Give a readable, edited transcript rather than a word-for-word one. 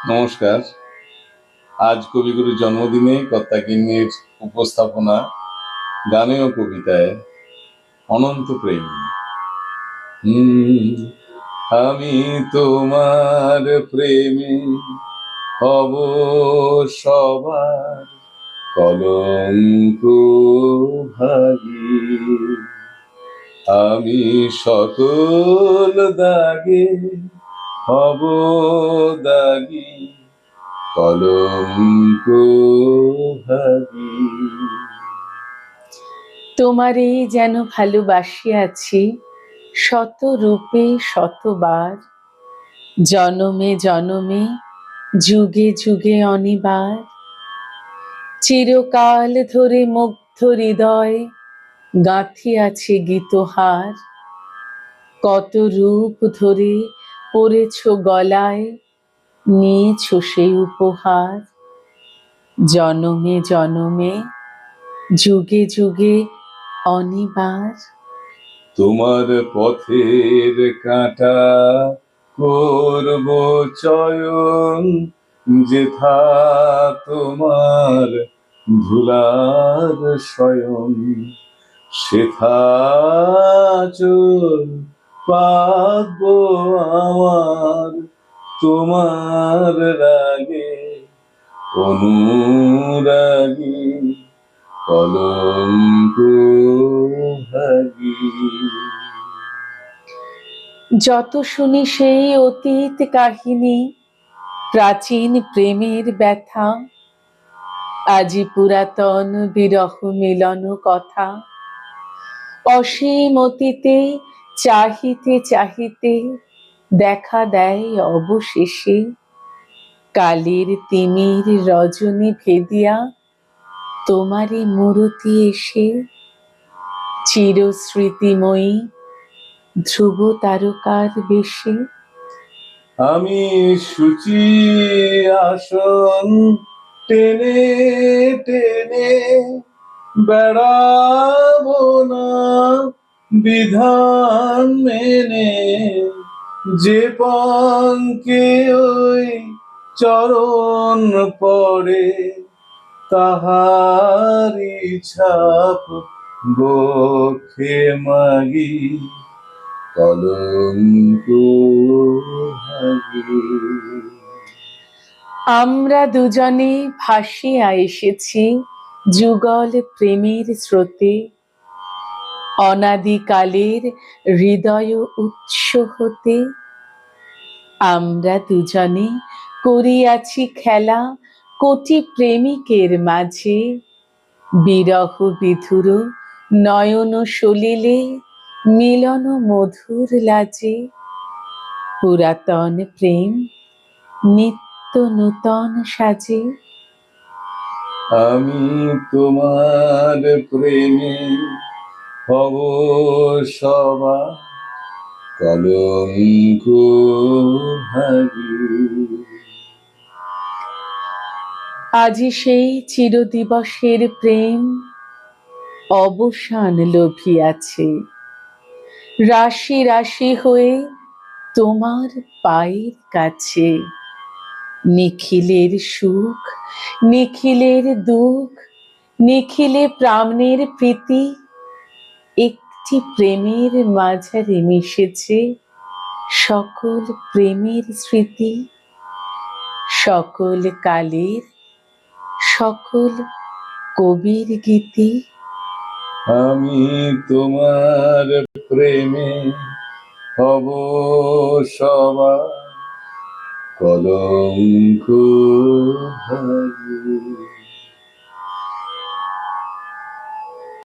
নমস্কার। আজ কবিগুরুর জন্মদিনে কর্তাগিন্নির উপস্থাপনা গানে ও কবিতায় অনন্ত প্রেম। আমি তোমার প্রেমে হব সবার কলঙ্ক ভাগী, আমি সকল দাগে হব দাগী কলঙ্ক ভাগী। তোমারে যেন ভালোবাসিয়াছি শত রূপে শতবার, জনমে জনমে যুগে যুগে অনিবার। চিরকাল ধরে মুগ্ধ হৃদয় গাঁথিয়াছে গীতহার, কত রূপ ধরে পড়েছ গলায়, নিয়েছ সেই উপহার। জনমে জনমে যুগে যুগে অনিবার। তোমার পথের কাঁটা করব চয়ন, যেথা তোমার ধুলার শয়ন, সেথা চল পাব আমার তোমার রাগে অনুরাগী কলঙ্ক ভাগী। যত শুনি সেই অতীত কাহিনী, প্রাচীন প্রেমের ব্যথা, আজি পুরাতন বিরহ মিলন কথা। অসীম অতীতে চাহিতে চাহিতে দেখা দেয় অবশেষে, কালের তিমির রজনী ভেদিয়া তোমারই মূরতি এসে। চিরস্মৃতিময়ী ধ্রুব তারকার বেশে, আমি সূচি আসন টেনে টেনে বেড়াবো না বিধান মেনে, যে পঙ্কে ওই চরণ পড়ে তাহারি ছাপ বক্ষে মাগি কলঙ্ক ভাগী। আমরা দুজনে ভাসিয়া এসেছি যুগল প্রেমের স্রোতে, অনাদিকালের হৃদয় উৎস হতে। আমরা দুজনে করিয়াছি খেলা কোটি প্রেমিকের মাঝে, বিরহ বিধুর নয়ন সলিলে মিলন মধুর লাজে। পুরাতন প্রেম নিত্য নূতন সাজে। আমি তোমার প্রেমে হব সবার কলঙ্ক ভাগী। আজি সেই চিরদিবসের প্রেম অবসান লভিয়াছে, রাশি রাশি হয়ে তোমার পায়ের কাছে। নিখিলের সুখ নিখিলের দুঃখ নিখিলে প্রাণের প্রীতি, একটি প্রেমের মাঝারে মিশেছে সকল প্রেমের স্মৃতি। সকল কালের সকল কবির গীতি। আমি তোমার প্রেমে হব সবার কলঙ্ক ভাগী।